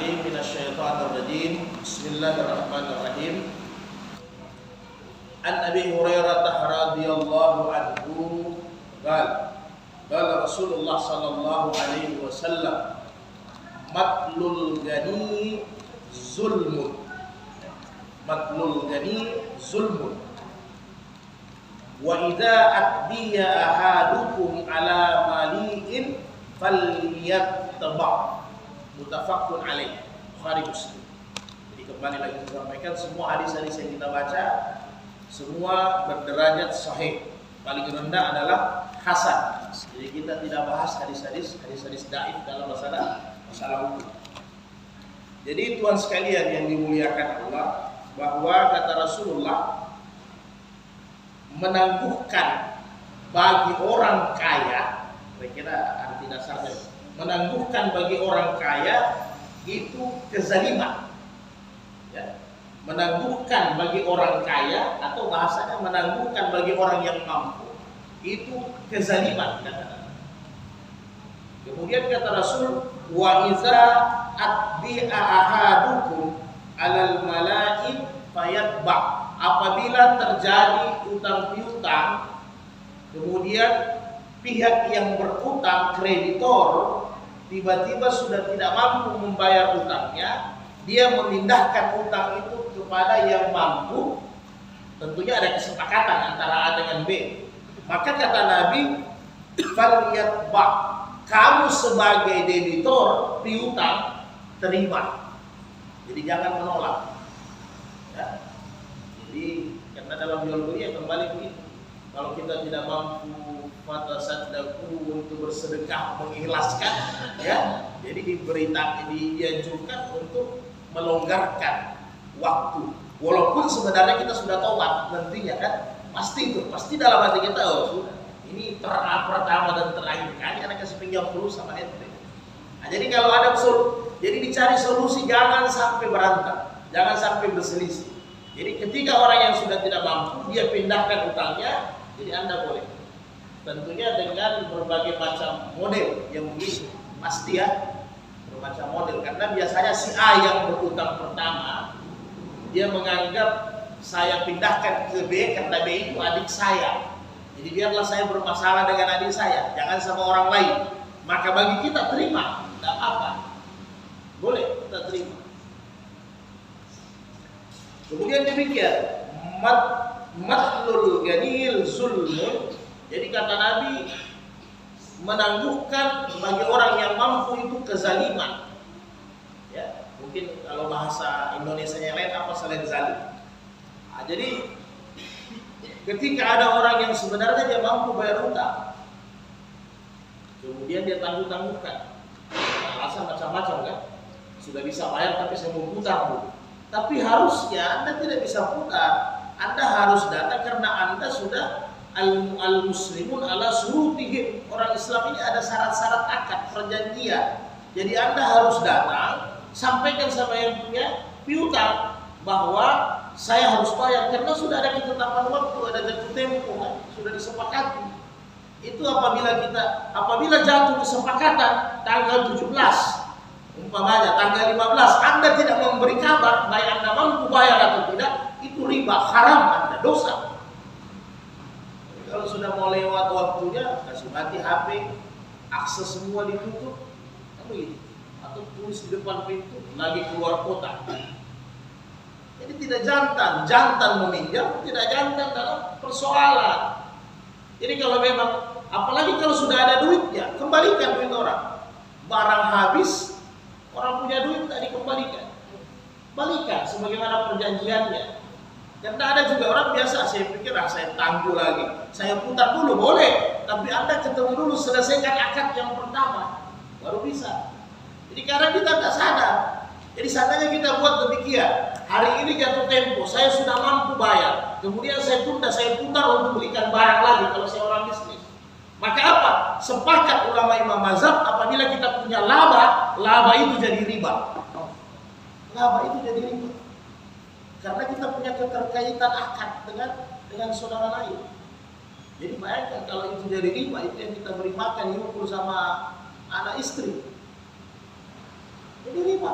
alim minasyaitonir rajim. Bismillahirrahmanirrahim. An Abi Hurairah radhiyallahu anhu qala Rasulullah sallallahu alaihi wasallam matlul gani zulmun. Matlul gani zulmun. Wa idza atbiya ahadukum ala mali'in falyattaba. Muttafaqun alaih. Bukhari Muslim. Jadi kembali lagi saya sampaikan, semua hadis-hadis yang kita baca semua berderajat sahih. Paling rendah adalah hasan. Jadi kita tidak bahas hadis-hadis dhaif dalam masalah hukum. Jadi tuan sekalian yang dimuliakan Allah, bahwa kata Rasulullah, menangguhkan bagi orang kaya, kira-kira arti dasarnya, menangguhkan bagi orang kaya itu kezaliman. Ya. Menangguhkan bagi orang kaya, atau bahasanya menangguhkan bagi orang yang mampu, itu kezaliman. Kemudian kata Rasul, wa iza atbi'a ahadukum alal mala'in fayatba. Apabila terjadi utang piutang, kemudian pihak yang berutang, kreditor, tiba-tiba sudah tidak mampu membayar utangnya, dia memindahkan utang itu kepada yang mampu. Tentunya ada kesepakatan antara A dengan B. Maka kata Nabi, falyatba, kamu sebagai debitor piutang terima. Jadi jangan menolak. Ya. Jadi karena dalam jual beli kembali begitu. Kalau kita tidak mampu fatasaddaku untuk bersedekah mengikhlaskan, ya, jadi dianjurkan untuk melonggarkan waktu. Walaupun sebenarnya kita sudah tobat nantinya kan, pasti dalam hati kita, oh sudah, ini pertama dan terakhir kali anak kasih pinjam dulu sama ente. Nah, jadi kalau ada jadi dicari solusi, jangan sampai berantem, jangan sampai berselisih. Jadi ketika orang yang sudah tidak mampu, dia pindahkan utangnya, jadi Anda boleh. Tentunya dengan berbagai macam model yang begitu, pasti ya, bermacam model. Karena biasanya si A yang berutang pertama, dia menganggap saya pindahkan ke B karena B itu adik saya. Jadi biarlah saya bermasalah dengan adik saya, jangan sama orang lain. Maka bagi kita terima, tidak apa-apa, boleh kita terima. Kemudian demikian, matlul ganil zulmun. Jadi kata Nabi, menangguhkan bagi orang yang mampu itu kezaliman. Ya, mungkin kalau bahasa Indonesia yang lain apa selain zalim. Nah, jadi ketika ada orang yang sebenarnya dia mampu bayar utang, kemudian dia tangguh-tangguhkan, alasan macam-macam kan, sudah bisa bayar tapi saya mau putar dulu. Tapi harusnya Anda tidak bisa putar. Anda harus datang karena Anda sudah al-muslimun ala surutihim. Orang Islam ini ada syarat-syarat akad perjanjian. Jadi Anda harus datang, sampaikan sama yang punya piutang bahwa saya harus bayar karena sudah ada ketetapan waktu, ada jatuh tempo kan, sudah disepakati. Itu apabila jatuh kesepakatan tanggal 17, umpamanya tanggal 15, Anda tidak memberi kabar baik Anda mampu bayar atau tidak, itu riba, haram Anda, dosa. Jadi kalau sudah mau lewat waktunya, kasih mati HP, akses semua ditutup, kan begitu. Atau tulis di depan pintu, lagi keluar kota. Jadi tidak jantan meminjam, tidak jantan dalam persoalan. Jadi kalau memang, apalagi kalau sudah ada duitnya, kembalikan duit orang. Barang habis, orang punya duit tak dikembalikan. Balikan sebagaimana perjanjiannya. Karena ada juga orang biasa, saya pikir saya tangguh lagi, saya putar dulu, boleh. Tapi Anda ketemu dulu, selesaikan akad yang pertama, baru bisa. Jadi karena kita tidak sadar. Jadi seandainya kita buat demikian, hari ini jatuh tempo, saya sudah mampu bayar, kemudian saya tunda, saya putar untuk belikan barang lagi kalau saya orang bisnis. Maka apa? Sepakat ulama Imam Mazhab, apabila kita punya laba itu jadi riba. Laba itu jadi riba. Karena kita punya keterkaitan akad dengan saudara lain. Jadi bayangkan kalau itu jadi riba, itu yang kita beri makan, yukul sama anak istri. Jadi riba.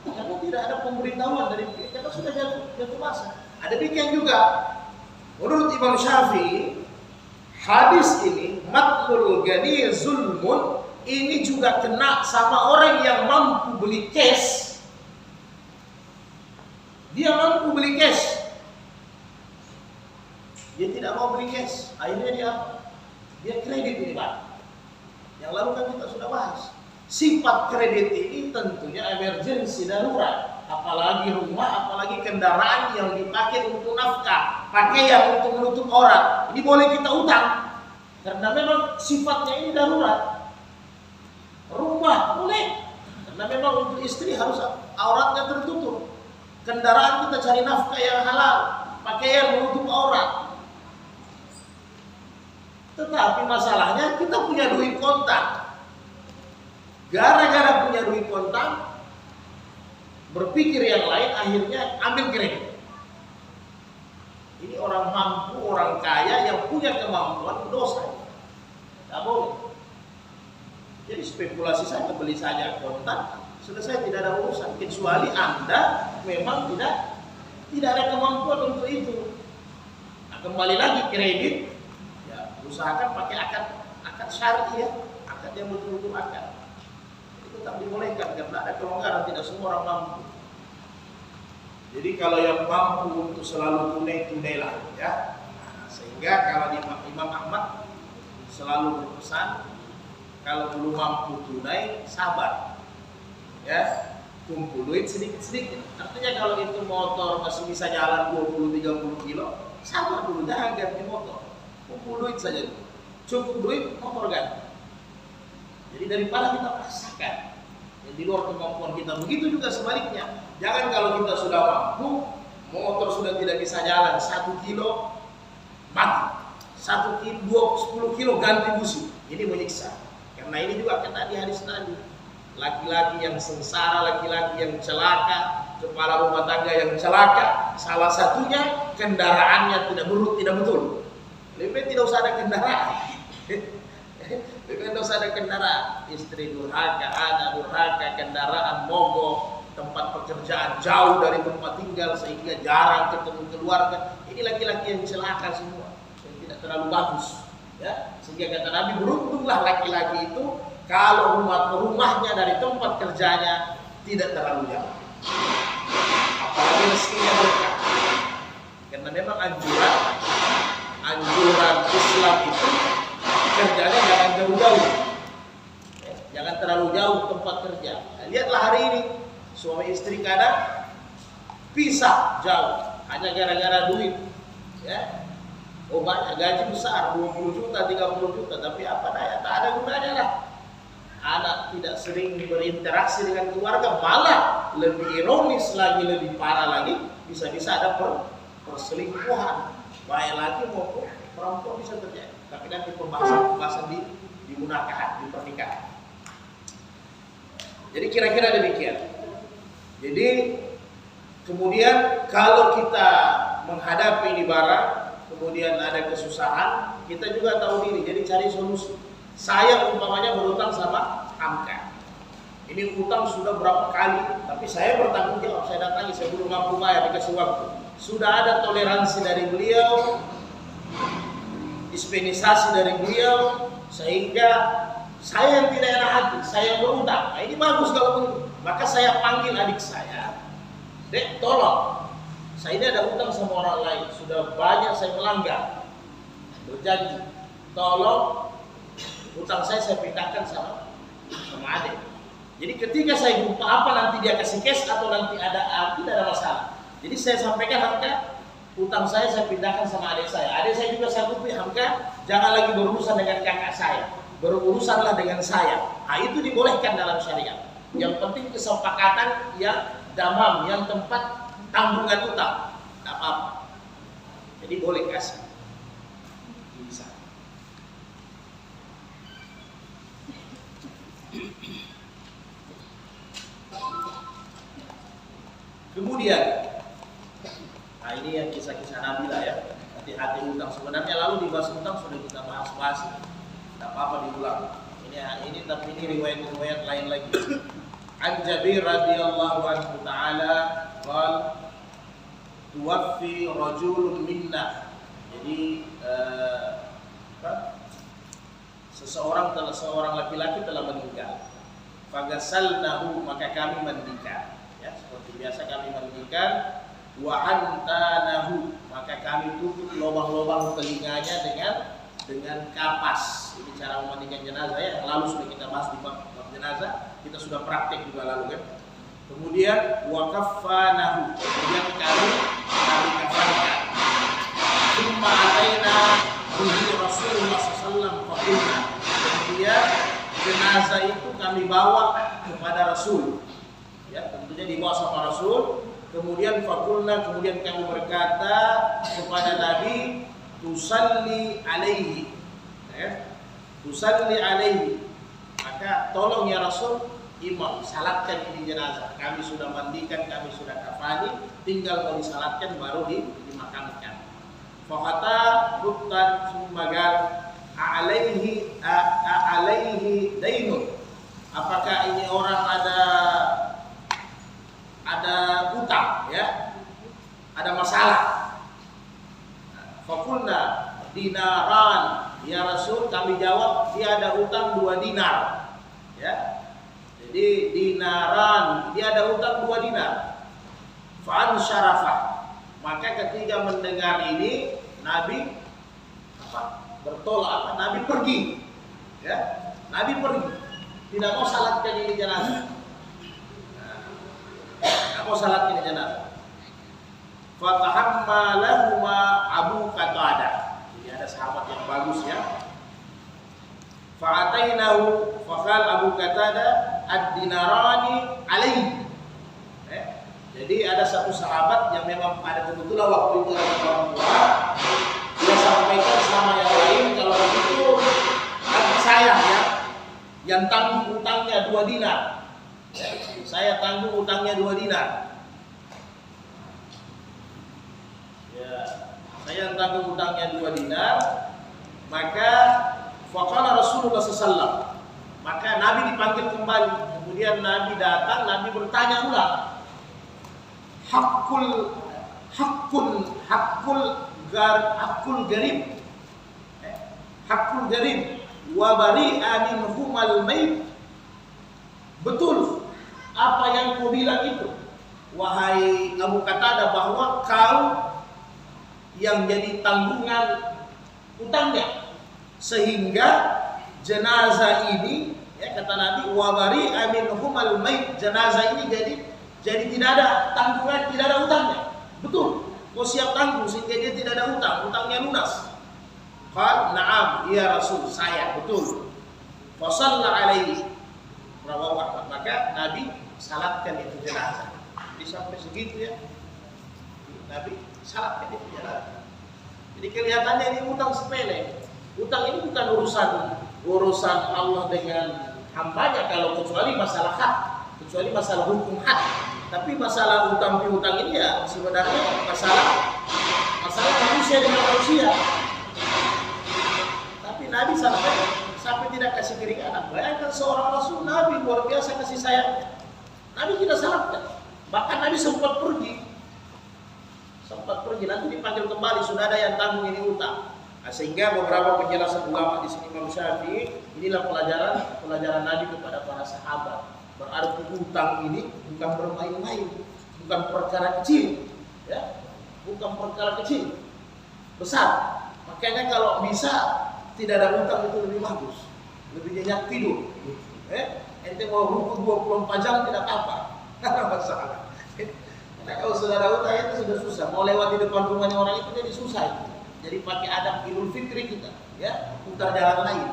Karena tidak ada pemberitahuan dari karena sudah jatuh masa. Ada demikian juga menurut Imam Syafi'i, hadis ini matlul ghani zulmun, ini juga kena sama orang yang mampu beli cash. Dia mampu beli cash, dia tidak mau beli cash, akhirnya dia kredit ini Pak. Yang lalu kan kita sudah bahas. Sifat kredit ini tentunya emergensi, darurat. Apalagi rumah, apalagi kendaraan yang dipakai untuk nafkah, pakaian untuk menutup aurat. Ini boleh kita utang, karena memang sifatnya ini darurat. Rumah boleh, karena memang untuk istri harus auratnya tertutup. Kendaraan kita cari nafkah yang halal, pakaian menutup aurat. Tetapi masalahnya kita punya duit kontak. Gara-gara punya duit kontak, berpikir yang lain, akhirnya ambil kredit. Ini orang mampu, orang kaya yang punya kemampuan, dosa. Tidak boleh. Jadi spekulasi saja, beli saja kontak, selesai, tidak ada urusan. Kecuali Anda memang tidak ada kemampuan untuk itu. Nah, kembali lagi kredit, ya usahakan pakai akad syar'i ya, akad yang betul-betul akad. Tetap dibolehkan karena ada kelonggaran, tidak semua orang mampu. Jadi kalau yang mampu untuk selalu tunai-tunailah ya. Sehingga kalau Imam Ahmad selalu berpesan, kalau belum mampu tunai, sabar. Ya, kumpul duit sedikit-sedikit. Artinya kalau itu motor masih bisa jalan 20-30 kilo, sabar dulu, jangan ganti motor. Kumpul duit saja. Cukup duit, motor ganti. Jadi daripada kita rasakan yang di luar kemampuan kita, begitu juga sebaliknya. Jangan kalau kita sudah mampu, motor sudah tidak bisa jalan 1 kilo, mati. 1 kilo, 10 kilo ganti busi. Ini menyiksa. Karena ini juga kena di hadis tadi. Laki-laki yang sengsara, laki-laki yang celaka, kepala rumah tangga yang celaka. Salah satunya kendaraannya tidak betul. Lebih tidak usah ada kendaraan. Dengan dosa ada kendaraan, istri durhaka, anak durhaka, kendaraan mogok, tempat pekerjaan jauh dari tempat tinggal sehingga jarang ketemu keluarga. Ini laki-laki yang celaka semua, yang tidak terlalu bagus. Ya, sehingga kata Nabi, beruntunglah laki-laki itu kalau rumahnya dari tempat kerjanya tidak terlalu jauh. Apalagi rezekinya berkah. Karena memang anjuran Islam itu kerjanya jangan jauh-jauh, ya, jangan terlalu jauh tempat kerja. Nah, lihatlah hari ini suami istri kadang pisah jauh hanya gara-gara duit, ya. Oh banyak gaji besar 20 juta, 30 juta, tapi apa daya, tak ada gunanya lah. Anak tidak sering berinteraksi dengan keluarga, malah lebih ironis lagi, lebih parah lagi, bisa-bisa ada perselingkuhan, baik laki maupun perempuan bisa terjadi. Tapi nanti pembahasan di munakahat, di pernikahan. Jadi kira-kira demikian. Jadi kemudian kalau kita menghadapi ini barang, kemudian ada kesusahan, kita juga tahu diri. Jadi cari solusi. Saya umpamanya berutang sama Hamka. Ini utang sudah berapa kali, tapi saya bertanggung jawab. Saya datangi, saya belum mampu bayar, dikasih waktu. Sudah ada toleransi dari beliau, dispensasi dari beliau, sehingga saya yang tidak enak hati, saya yang berutang. Nah, ini bagus kalau begitu. Maka saya panggil adik saya, Dek, tolong, saya ini ada utang sama orang lain, sudah banyak saya melanggar. Berjanji, tolong utang saya pindahkan sama adik. Jadi ketika saya jumpa apa, nanti dia kasih cash atau nanti ada, tidak ada masalah. Jadi saya sampaikan, Hamka, utang saya pindahkan sama adik saya. Adik saya juga sanggupi, Hamka, jangan lagi berurusan dengan kakak saya, berurusanlah dengan saya. Nah, itu dibolehkan dalam syariat. Yang penting kesepakatan yang damam, yang tempat tanggungan utang, tak apa. Jadi boleh kasih. Bisa. Kemudian, nah ini yang kisah-kisah Nabi lah ya, hati-hati utang. Sebenarnya lalu dibahas utang sudah kita bahas, tidak apa-apa diulang. Ini tapi ini riwayat-riwayat lain lagi. An Jabir radhiyallahu anhu ta'ala qala tuwaffi rajulun minna. Jadi seorang laki-laki telah meninggal. Fagasalnahu, maka kami mandikan. Ya, seperti biasa kami mandikan. Wa antanahu, maka kami tutup lubang-lubang telinganya dengan kapas. Ini cara memandikan jenazah ya. Lalu sudah kita bahas di bab jenazah, kita sudah praktek juga lalu kan. Kemudian wa kaffanahu, kemudian kami kafankan. Tsumma ataina bihi Rasulullah sallallahu alaihi wasallam. Kemudian jenazah itu kami bawa kepada Rasul. Ya, tentunya dibawa sama Rasul. Kemudian fakulna, kemudian kami berkata kepada Nabi, tusalli alaihi, ya, tusalli alaihi, maka tolong ya Rasul, imam salatkan ini jenazah. Kami sudah mandikan, kami sudah kafani, tinggal mau disalatkan baru dimakamkan. Fakata bukan sumbagal alaihi dainun. Apakah ini orang ada utang ya, ada masalah? Fakulna dinaran, ya Rasul, kami jawab dia ada utang 2 dinar ya. Jadi dinaran, dia ada utang 2 dinar. Fa'an syarafah, maka ketika mendengar ini Nabi bertolak, Nabi pergi ya, Nabi pergi, tidak mau salatkan ini jenazah. Aku salat ini jenazah. Fatahammalahuma Abu Qatadah. Jadi ada sahabat yang bagus ya. Fa'atainahu faqal Abu Qatadah ad-dinarani alaihi. Jadi ada satu sahabat yang memang ada kebetulan waktu itu ada orang tua. Dia sampaikan sama yang lain, kalau begitu saya ya yang tanggung utangnya 2 dinar. Saya tanggung utangnya 2 dinar. Ya, saya tanggung utangnya 2 dinar. Maka faqala Rasulullah sallallahu, maka Nabi dipanggil kembali. Kemudian Nabi datang, Nabi bertanya ulang. Hakul garib. Hakul garib wa bari'a minhumal mayt. Betul apa yang kau bilang itu, wahai Abu Qatadah, bahwa kau yang jadi tanggungan utangnya, sehingga jenazah ini ya, kata Nabi, wa bari'a minhumal mayt, jenazah ini jadi tidak ada tanggungan, tidak ada utangnya. Betul, kau siap tanggung sehingga dia tidak ada utangnya lunas. Qal na'am ya Rasul, saya betul. Fa shalla alaihi, maka Nabi salatkan itu jenazah. Jadi sampai segitu ya, Nabi salatkan itu jenazah. Jadi kelihatannya ini utang sepele. Utang ini bukan urusan Allah dengan hambanya, kalau kecuali masalah hak, kecuali masalah hukum hak. Tapi masalah utang piutang ini ya sebenarnya masalah manusia dengan manusia. Tapi Nabi sampai tidak kasih keringanan. Bayangkan seorang Rasul, Nabi luar biasa kasih sayang. Nabi tidak salatkan. Bahkan Nabi sempat pergi, nanti dipanggil kembali, sudah ada yang tanggung ini utang. Nah, sehingga beberapa penjelasan ulama di sini, Imam Syafi'i, inilah pelajaran Nabi kepada para sahabat. Berarti utang ini bukan bermain-main, bukan perkara kecil, ya, bukan perkara kecil, besar. Makanya kalau bisa tidak ada utang itu lebih bagus, lebih nyenyak tidur. Ente mau ruku 24 jam tidak apa, tidak ada masalah. Nah, kalau sudah ada utang itu sudah susah. Mau lewat di depan rumahnya orang itu jadi susah. Jadi pakai adab Idul Fitri kita, ya, putar jalan lain.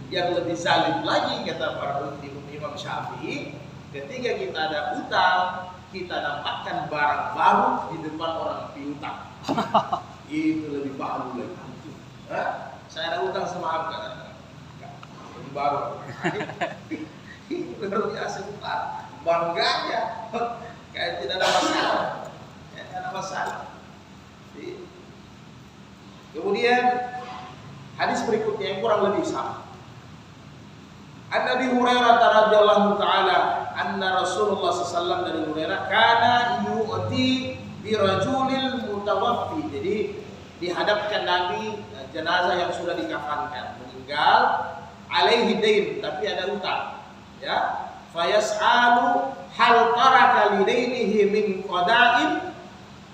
Yang lebih zalim lagi kata para Imam Syafi'i, ketika kita ada utang, kita nampakkan barang baru di depan orang piutang. Itu lebih baru lagi. Saya ada utang sama apa? Lebih baru. Itu luar biasa utang. Bangganya, kayak tidak ada masalah. Ya, tidak ada masalah. Kemudian hadis berikutnya yang kurang lebih sama. An Nabi Hurairah radhiyallahu taala anna Rasulullah sallallahu dari Hurairah kana yu'ti bi rajulil mutawaffi. Jadi dihadapkan Nabi jenazah yang sudah dikafankan, meninggal, alaihi dain, tapi ada utang. Ya, fayas'alu hal taraka lidainihi min qada'in.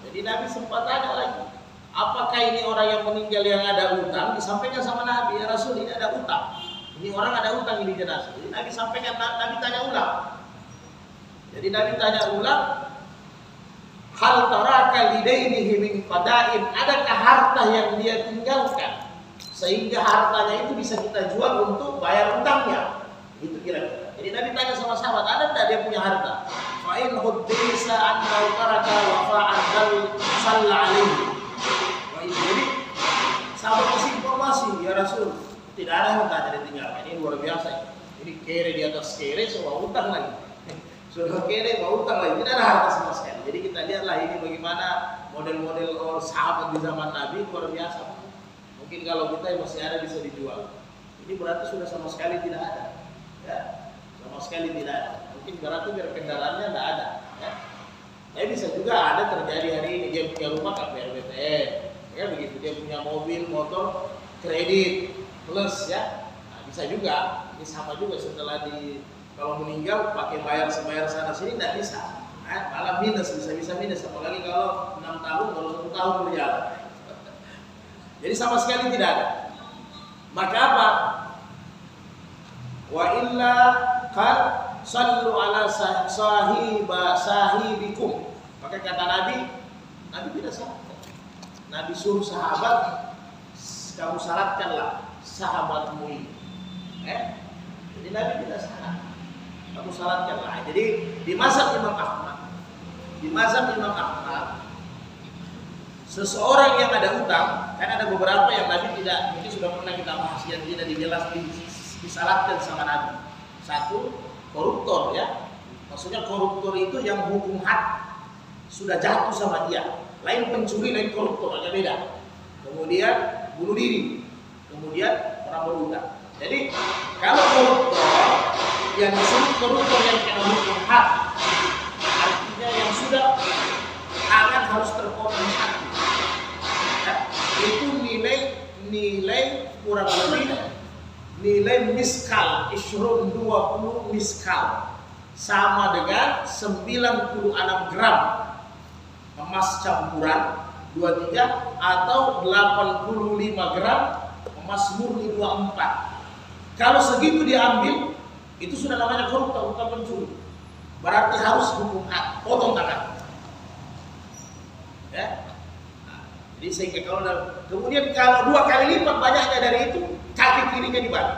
Jadi Nabi sempat tanya lagi, apakah ini orang yang meninggal yang ada utang? Disampaikan sama Nabi, ya Rasul, ini ada utang. Ini orang ada utang ini jenazah. Jadi Nabi sampaikan, Nabi tanya ulang. Jadi Nabi tanya ulang, hal taraka lidainihi min qada'in, adakah harta yang dia tinggalkan sehingga hartanya itu bisa kita jual untuk bayar utangnya? Itu kira-kira. Jadi Nabi tanya sama sahabat, ada tidak dia punya harta? Fa in huddisa annahu taraka wafa'an dal salla alaihi. Jadi sahabat kasih informasi, ya Rasul, tidak ada harta yang ditinggalkan. Ini luar biasa. Ini kere di atas kere, semua utang lagi. Sudah kere, mau utang lagi, tidak ada harta sama sekali. Jadi kita lihatlah ini bagaimana model-model sahabat di zaman Nabi, luar biasa. Mungkin kalau kita yang masih ada bisa dijual. Ini berarti sudah sama sekali tidak ada. Ya, sama sekali tidak ada. Mungkin berarti kendaraannya tidak ada. Ya. Tapi bisa juga ada terjadi hari ini, dia punya rumah KPR BPN, ya begitu, dia punya mobil, motor, kredit, plus ya. Nah, bisa juga. Ini sama juga setelah kalau meninggal pakai bayar sana sini tidak bisa. Malah minus, bisa minus, apalagi kalau 6 tahun baru 1 tahun berjalan. Jadi sama sekali tidak ada. Maka apa? Wa illa qad sallu ala sahibikum. Maka kata Nabi tidak salat. Nabi suruh sahabat, kamu salatkanlah sahabatmu ini. Jadi Nabi tidak salat. Kamu salatkanlah. Jadi di mazhab Imam Ahmad, seseorang yang ada utang, kan ada beberapa yang Nabi tidak, mungkin sudah pernah kita bahas, yang tidak disalatkan sama Nabi. Satu, koruptor ya. Maksudnya koruptor itu yang hukum had sudah jatuh sama dia. Lain pencuri, lain koruptor, agak beda. Kemudian bunuh diri. Kemudian orang berutang. Jadi kalau koruptor yang disebut koruptor yang kena hukum had, artinya yang sudah tangan harus terpotong satu. Ya, itu nilai kurang lebih nilai miskal, ishrun 20 miskal, sama dengan 96 gram emas campuran 23 atau 85 gram emas murni 24. Kalau segitu diambil, itu sudah namanya koruptor, bukan pencuri. Berarti harus hukum had, potong tangan. Ya. Nah, jadi sehingga kemudian kalau 2 kali lipat banyaknya dari itu, kaki kirinya dibagi.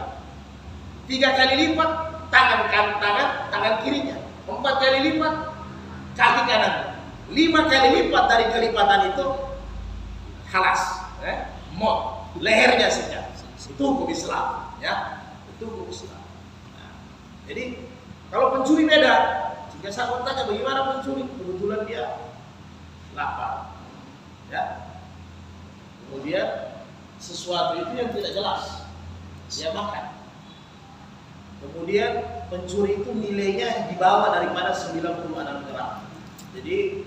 3 kali lipat tangan kirinya. 4 kali lipat kaki kanan. 5 kali lipat dari kelipatan itu halas, mot, lehernya saja. Itu hukum Islam, ya. Itu hukum Islam. Nah, jadi kalau pencuri beda. Jika saya tanya bagaimana pencuri, kebetulan dia lapar, ya. Kemudian sesuatu itu yang tidak jelas dia makan. Kemudian pencuri itu nilainya di bawah daripada 96 gram. Jadi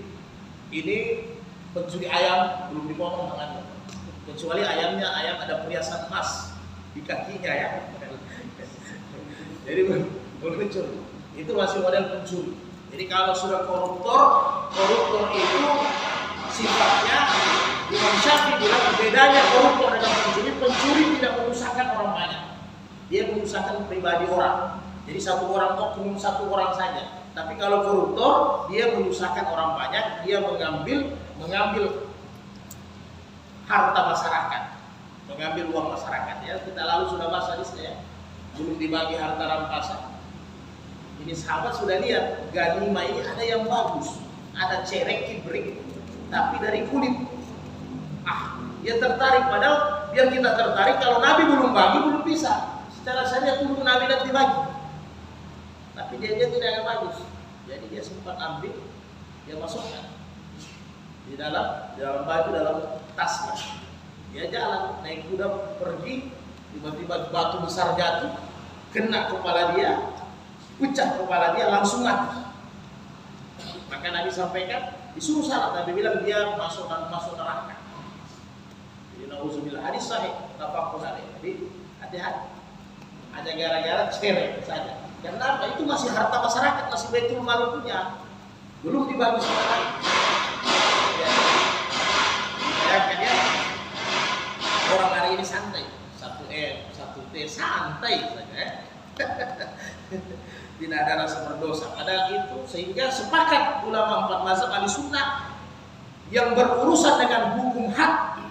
ini pencuri ayam belum dipotong tangannya. Kecuali ayam ada perhiasan emas di kakinya ya. Jadi belum pencuri. Itu masih model pencuri. Jadi kalau sudah koruptor itu sifatnya Imam Syafi'i bilang bedanya koruptor dengan pencuri tidak menyusahkan orang banyak. Dia menyusahkan pribadi orang. Jadi satu orang oknum satu orang saja. Tapi kalau koruptor dia menyusahkan orang banyak, dia mengambil harta masyarakat, mengambil uang masyarakat. Ya kita lalu sudah bahas di sini ya. Belum dibagi harta rampasan. Ini sahabat sudah lihat ganimah ini ada yang bagus, ada cerek kibrik, tapi dari kulit. Dia tertarik, padahal biar kita tertarik kalau Nabi belum bagi belum bisa. Secara syariat tunggu Nabi nanti bagi. Tapi dia tidak yang bagus. Jadi dia sempat ambil, dia masukkan di dalam baju, dalam tasnya. Dia jalan naik kuda pergi, tiba-tiba batu besar jatuh, kena kepala dia, pecah kepala dia, langsung mati. Maka Nabi sampaikan, disuruh salat, Nabi bilang dia masuk neraka. Jadi nauzubillah, hadis sahih, tafaqun alaih. Jadi hati-hati. Hanya gara-gara cerek saja. Kenapa? Itu masih harta masyarakat, masih Baitul Mal punya. Belum dibagi sama lain. Ya. Bayangkan ya, orang hari ini santai. Satu T santai saja. Tidak ada rasa berdosa. Padahal itu sehingga sepakat ulama 4 mazhab Ahlussunnah yang berurusan dengan hukum had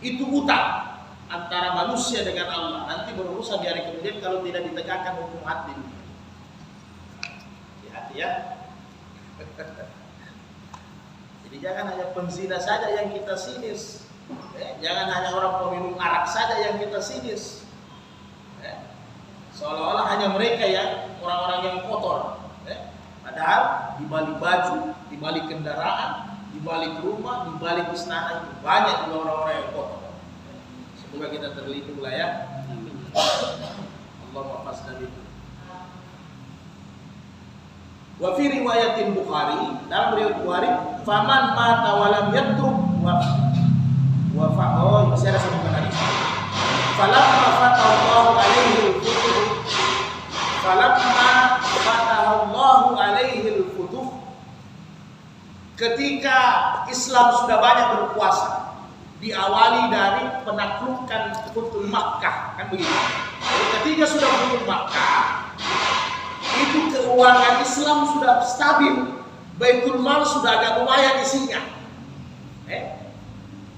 itu utang antara manusia dengan Allah. Nanti berurusan di hari kemudian kalau tidak ditegakkan hukum had di dunia. Hati-hati ya. Jadi jangan hanya penzina saja yang kita sinis. Jangan hanya orang peminum arak saja yang kita sinis. Seolah-olah hanya mereka yang orang-orang yang kotor. Padahal di balik baju, di balik kendaraan, di balik rumah, di balik istana itu banyak juga orang-orang yang kotor. Semoga kita terlindung lah ya. Allah mafasna bihi. Wa fi riwayatin Bukhari, dalam riwayat Bukhari, faman mata wa lam yatruk wa fa'o, masih ada satu kali. Falamma fatallahu alaihi al-futuh, falamma fatallahu alaihi al-futuh, ketika Islam sudah banyak berkuasa, diawali dari penaklukan Futuh Makkah, kan begitu. Jadi ketika sudah Futuh Makkah, itu keuangan Islam sudah stabil, Baitul Mal sudah agak lumayan isinya.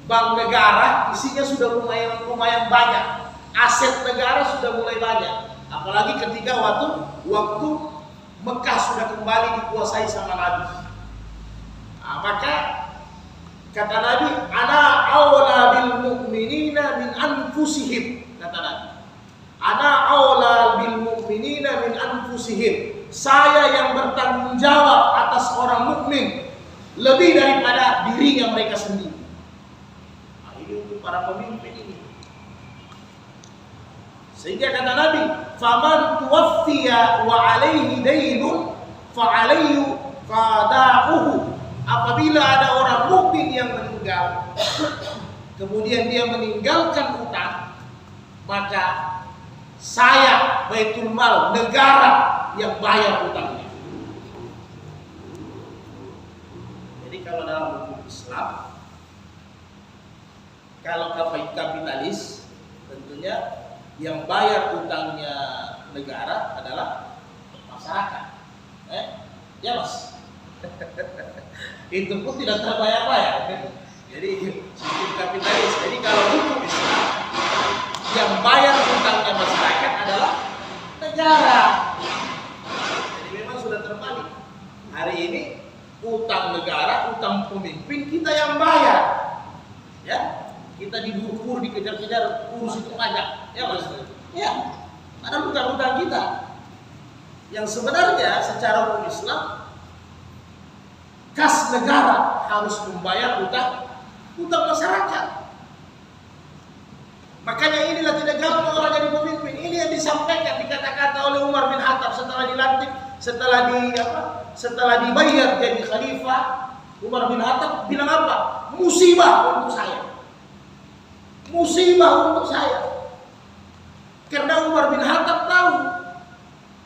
Bank negara isinya sudah lumayan banyak, aset negara sudah mulai banyak. Apalagi ketika waktu Mekah sudah kembali dikuasai sama Nabi. Maka kata Nabi, ana aula bil mu'minina min anfusihim, kata Nabi. Ana aula bil mu'minina min anfusihim. Saya yang bertanggung jawab atas orang mukmin lebih daripada dirinya mereka sendiri. Ini untuk para pemimpin ini. Sehingga kata Nabi, faman tuwaffiya wa alaihi dainun fa alaihi qada'uhu. Apabila ada orang mukmin yang meninggal, kemudian dia meninggalkan utang, maka saya Baitul Mal, negara yang bayar utangnya. Jadi kalau dalam hukum Islam, kalau kapitalis, tentunya yang bayar utangnya negara adalah masyarakat. Ya mas, itu pun tidak terbayar-bayar. Jadi sistem kapitalis. Jadi kalau hukum Islam, yang bayar utangnya masyarakat adalah negara. Jadi memang sudah terbalik. Hari ini utang negara, utang pemimpin kita yang bayar. Ya. Kita diburu-buru, dikejar-kejar, urus itu pajak, ya mas? Ya, karena hutang-hutang kita. Yang sebenarnya secara hukum Islam, kas negara harus membayar utang masyarakat. Makanya inilah tidak gampang orang jadi pemimpin. Ini yang disampaikan, dikata-kata oleh Umar bin Khattab setelah dilantik, setelah dibayar jadi khalifah. Umar bin Khattab bilang apa? Musibah untuk saya. Musibah untuk saya. Karena Umar bin Khattab tahu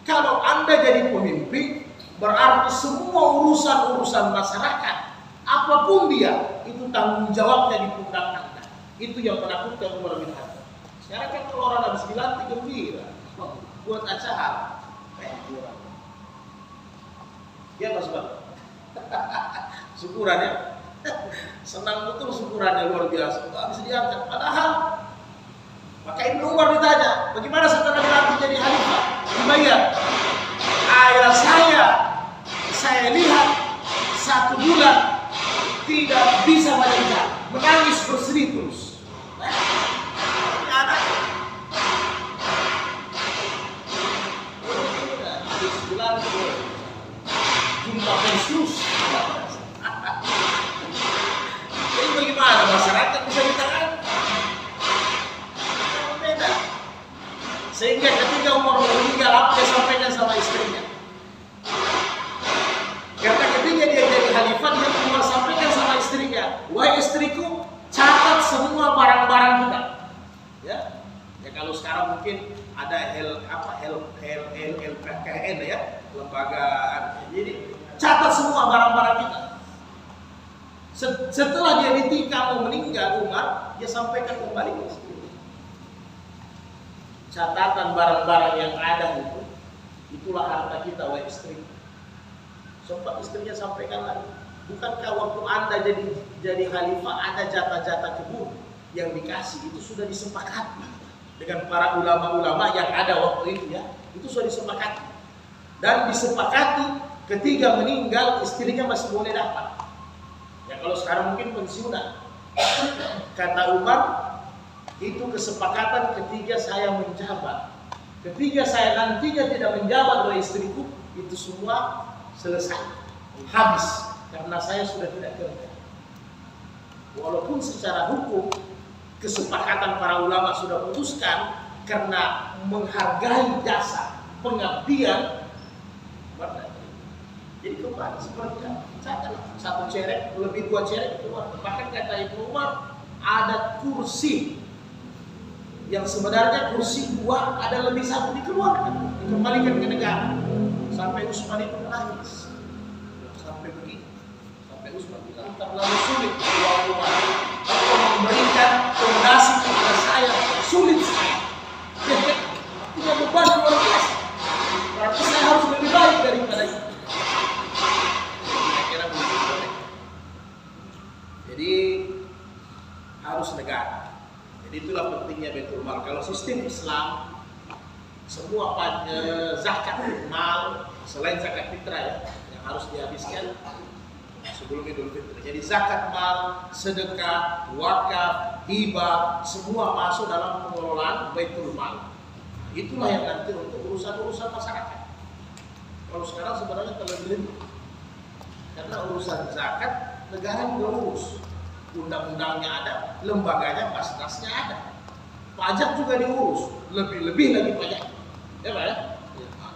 kalau Anda jadi pemimpin berarti semua urusan-urusan masyarakat apapun dia itu tanggung jawabnya di pundak Anda. Itu yang menakutkan Umar bin Khattab. Sekarang kan kalau orang habis dilantik gembira, buat acara ya Mas Bang. Syukuran ya. Senang betul syukurannya luar biasa. Habis diangkat. Padahal maka Ibnu Umar ditanya, bagaimana setelah dilantik jadi khalifah? Dibayar. Ayah saya lihat 1 bulan tidak bisa baca, menangis bersedih terus. Habis bulan jumpa pensius. Jadi bagaimana masyarakat bisa ditangani? Beda. Sehingga ketika Umar meninggal apa dia sampaikan sama istrinya. Karena ketika dia jadi khalifah, dia Umar sampaikan sama istrinya, wahai istriku, catat semua barang-barang kita. Ya, ya kalau sekarang mungkin ada LKN ya, lembaga. Jadi catat semua barang-barang kita. Setelah dia ditikam mau meninggal Umar, dia sampaikan kembali ke istri. Catatan barang-barang yang ada itu, itulah harta kita wahai istri. Sempat istrinya sampaikan lagi, bukankah waktu Anda jadi khalifah ada jatah-jatah kebun yang dikasih, itu sudah disepakati dengan para ulama-ulama yang ada waktu itu ya, itu sudah disepakati. Dan disepakati ketika meninggal istrinya masih boleh dapat. Ya kalau sekarang mungkin pensiunan. Kata Umar, itu kesepakatan ketika saya menjabat. Ketika saya nantinya tidak menjabat oleh istriku, itu semua selesai, habis, karena saya sudah tidak kerja. Walaupun secara hukum kesepakatan para ulama sudah putuskan karena menghargai jasa pengabdian, jadi kembali seperti satu cerek lebih 2 cerek keluar. Bahkan kata Ibnu Umar, ada kursi yang sebenarnya kursi 2 ada lebih 1 dikeluarkan, dikembalikan ke negara. Sampai Utsman itu menangis, sampai begini, sampai Utsman bilang terlalu sulit uang Umar. Kalau memberikan fondasi kepada saya sulit sekali. Tidak beban luar biasa. Berarti saya harus lebih baik daripada itu. Kira-kira begitu. Jadi harus negara. Jadi itulah pentingnya Baitul Mal. Kalau sistem Islam, semua zakat mal selain zakat fitrah ya, yang harus dihabiskan sebelum Idul Fitri. Jadi zakat mal, sedekah, wakaf, hibah, semua masuk dalam pengelolaan Baitul Mal. Itulah yang nanti untuk urusan-urusan masyarakat. Kalau sekarang sebenarnya terlebih, karena urusan zakat negara juga urus, undang-undangnya ada, lembaganya basnasnya ada, pajak juga diurus, lebih-lebih lagi pajak. Ya Pak ya?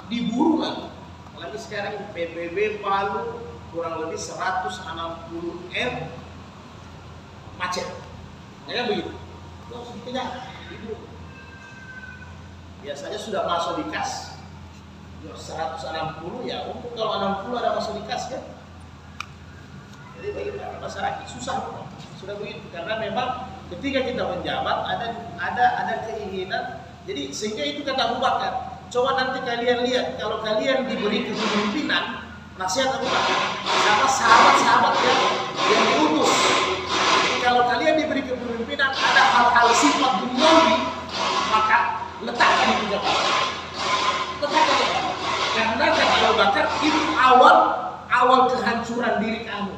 Diburu lagi. Apalagi sekarang PBB Palu kurang lebih 160 M macet. Ya kan begitu? Terus dikejar, diburu. Biasanya sudah masuk di kas 160 ya, untuk kalau 60 ada masuk di kas kan. Jadi bagaimana masyarakat susah sudah begitu, karena memang ketika kita menjabat ada keinginan. Jadi sehingga itu kata Abu Bakar, coba nanti kalian lihat kalau kalian diberi kepemimpinan, nasihat Abu Bakar sama sahabat-sahabat yang diutus. Jadi kalau kalian diberi kepemimpinan ada hal-hal sifat duniawi, maka letakkan itu jabatan. Letakkan. Karena kata Abu Bakar itu awal kehancuran diri kamu.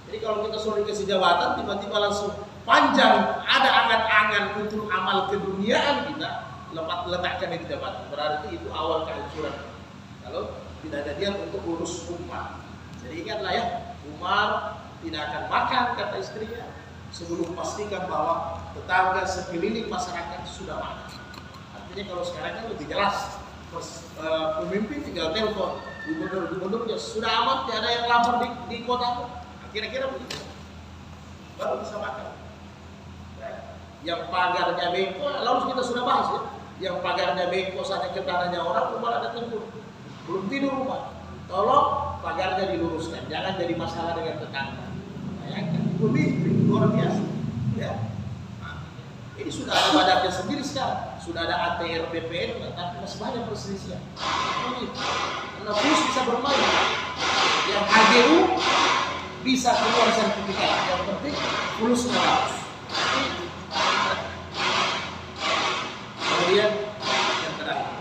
Jadi kalau kita suruh dikasih jabatan, tiba-tiba langsung panjang, ada angan-angan untuk amal keduniaan kita, letakkan itu jabatan. Berarti itu awal kehancuran. Kalau tidak ada dia untuk urus umat. Jadi ingatlah ya, Umar tidak akan makan kata istrinya sebelum pastikan bahwa tetangga sekeliling masyarakat sudah makan. Artinya kalau sekarang kan lebih jelas, pemimpin tinggal telepon gubernur-gubernurnya sudah aman, tidak ada yang lapor di kota. Kira-kira begitu, baru bisa makan. Yang pagarnya bengkok, lalu kita sudah bahas ya. Yang pagarnya bengkok saja ke tanahnya orang, rumah ada tembur, belum tidur rumah. Tolong pagarnya diluruskan, jangan jadi masalah dengan tetangga. Bayangkan, pemimpin luar biasa. Ya. Nah, ini sudah ada badannya sendiri sekarang, sudah ada ATR BPN, tapi masih banyak perselisihan. Karena terus bisa bermain. Yang HGU bisa keluar sertifikat, yang penting lulus harus. Kemudian yang terakhir,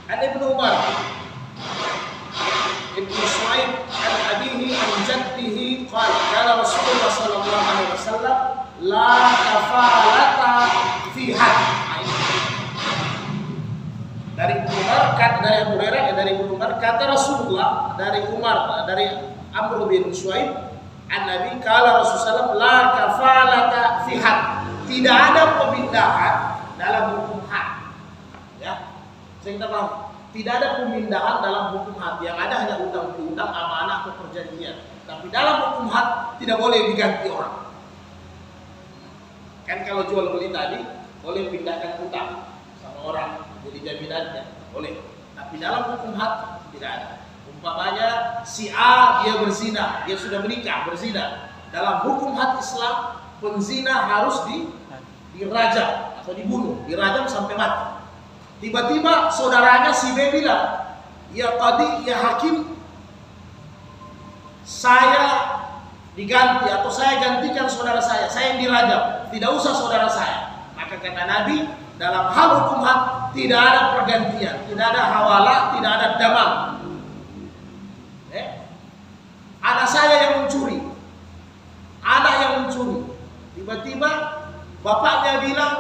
ada Ibnu Umar, Ibnu Shu'aib an abihi an jaddihi qala Rasulullah sallallahu alaihi wasallam la kafalata fi had. Dari Umar kata dari Abu Hurairah dari Umar kata Rasulullah dari Umar dari Amr bin Shu'aib An-Nabi kala Rasulullah la kafalata fi had. Tidak ada pemindahan dalam hukum had. Ya. Saya kita paham. Tidak ada pemindahan dalam hukum had. Yang ada hanya utang piutang, amanah atau perjanjian. Tapi dalam hukum had tidak boleh diganti orang. Kan kalau jual beli tadi boleh pindahkan utang sama orang jadi jaminannya, boleh. Tapi dalam hukum had tidak ada. Umpamanya si A dia berzina, dia sudah menikah berzina. Dalam hukum had Islam penzina harus dirajam atau dibunuh, dirajam sampai mati. Tiba-tiba saudaranya si B bilang, ya qadi, ya hakim, saya diganti atau saya gantikan saudara saya yang dirajam, tidak usah saudara saya. Maka kata Nabi, dalam hal hukum had tidak ada pergantian, tidak ada hawalah, tidak ada damam. Anak saya yang mencuri, anak yang mencuri, tiba-tiba bapaknya bilang,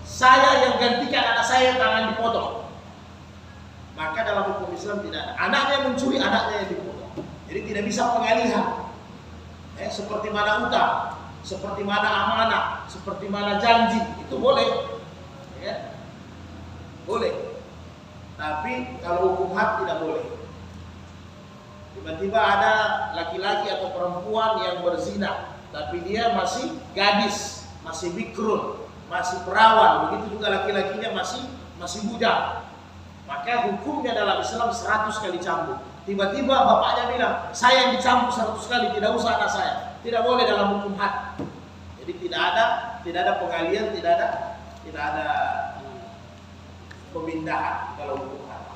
saya yang gantikan anak saya, tangan dipotong. Maka dalam hukum Islam tidak ada. Anaknya mencuri, anaknya yang dipotong. Jadi tidak bisa pengalihan. Seperti mana utang, seperti mana amanah, seperti mana janji, itu boleh. Ya. Boleh. Tapi kalau hukum had tidak boleh. Tiba-tiba ada laki-laki atau perempuan yang berzina, tapi dia masih gadis, masih bikrun, masih perawan, begitu juga laki-lakinya masih budak. Maka hukumnya dalam Islam 100 kali cambuk. Tiba-tiba bapaknya bilang, saya yang dicambuk 100 kali, tidak usah anak saya. Tidak boleh dalam hukum had. Jadi tidak ada pengalian, tidak ada pemindahan kalau hukum had.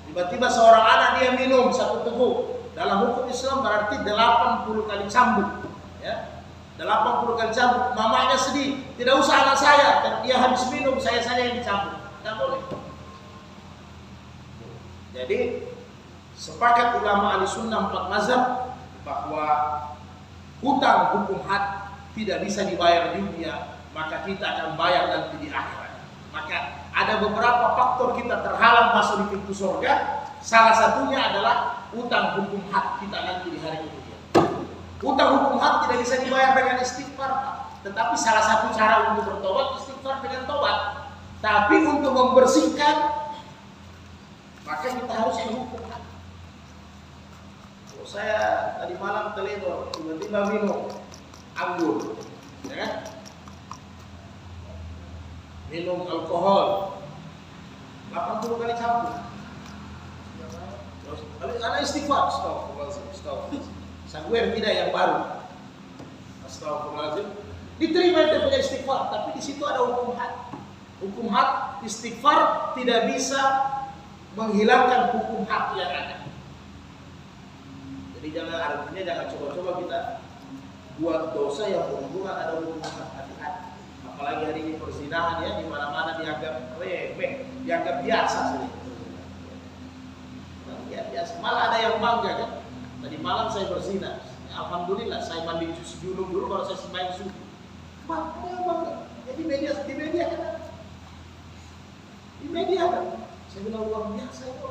Tiba-tiba seorang anak dia minum 1 teguk. Dalam hukum Islam berarti 80 kali cambuk. Ya. 80 kali cambuk. Mamanya sedih. Tidak usah anak saya. Karena dia habis minum, saya yang dicambuk. Tidak boleh. Jadi sepakat ulama Ahlussunnah 4 mazhab bahwa hutang hukum had tidak bisa dibayar di dunia, maka kita akan bayar nanti di akhirat. Maka ada beberapa faktor kita terhalang masuk di pintu surga. Salah satunya adalah utang hukum had kita nanti di hari kemudian. Utang hukum had tidak bisa dibayar dengan istighfar, tetapi salah satu cara untuk bertobat istighfar dengan tobat. Tapi untuk membersihkan, maka kita harus menghukum had. Kalau saya tadi malam teledor, tiba-tiba minum anggur, ya kan? Minum alkohol 80 kali cambuk. Terus ada istighfar, astagfirullahaladzim. Sangguer tidak yang baru. Astagfirullahaladzim. Diterima itu punya istighfar, tapi di situ ada hukum had. Hukum had, istighfar tidak bisa menghilangkan hukum had yang ada. Jadi jangan coba-coba kita buat dosa yang berhubungan ada hukum had. Hati-hati. Apalagi hari ini perzinahan ya, di mana-mana dianggap remeh, dianggap biasa sih. Ya, biasa. Malah ada yang bangga kan. Tadi malam saya berzina. Ya, alhamdulillah saya mandi junub dulu baru saya sembahyang subuh. Bangga. Jadi di media kan. Di media kan. Saya bilang luar biasa itu.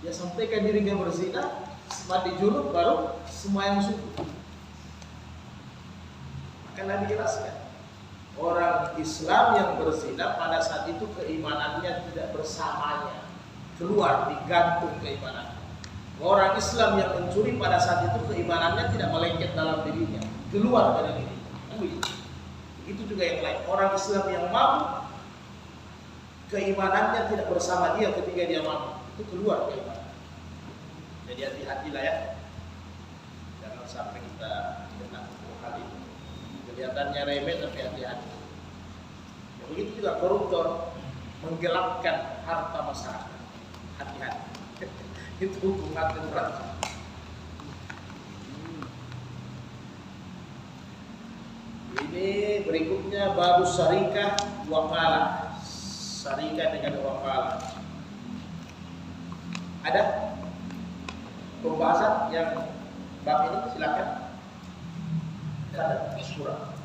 Dia sampaikan dirinya berzina, mandi junub baru sembahyang subuh. Maka Nabi jelaskan, orang Islam yang berzina pada saat itu keimanannya tidak bersamanya, keluar digantung keimanan. Orang Islam yang mencuri pada saat itu keimanannya tidak melengket dalam dirinya, keluar dari dirinya. Begitu juga yang lain. Orang Islam yang mabuk, keimanannya tidak bersama dia ketika dia mabuk, itu keluar keimanan. Jadi hati-hatilah ya, jangan sampai kita kena hal itu. Kelihatannya remeh tapi hati-hati. Begitu juga koruptor menggelapkan harta masyarakat. Hati-hati. Itu hukuman berat. Ini berikutnya babu syarikah wakalah. Syarikah dengan wakalah. Ada pembahasan yang bab ini silakan. Ada surah.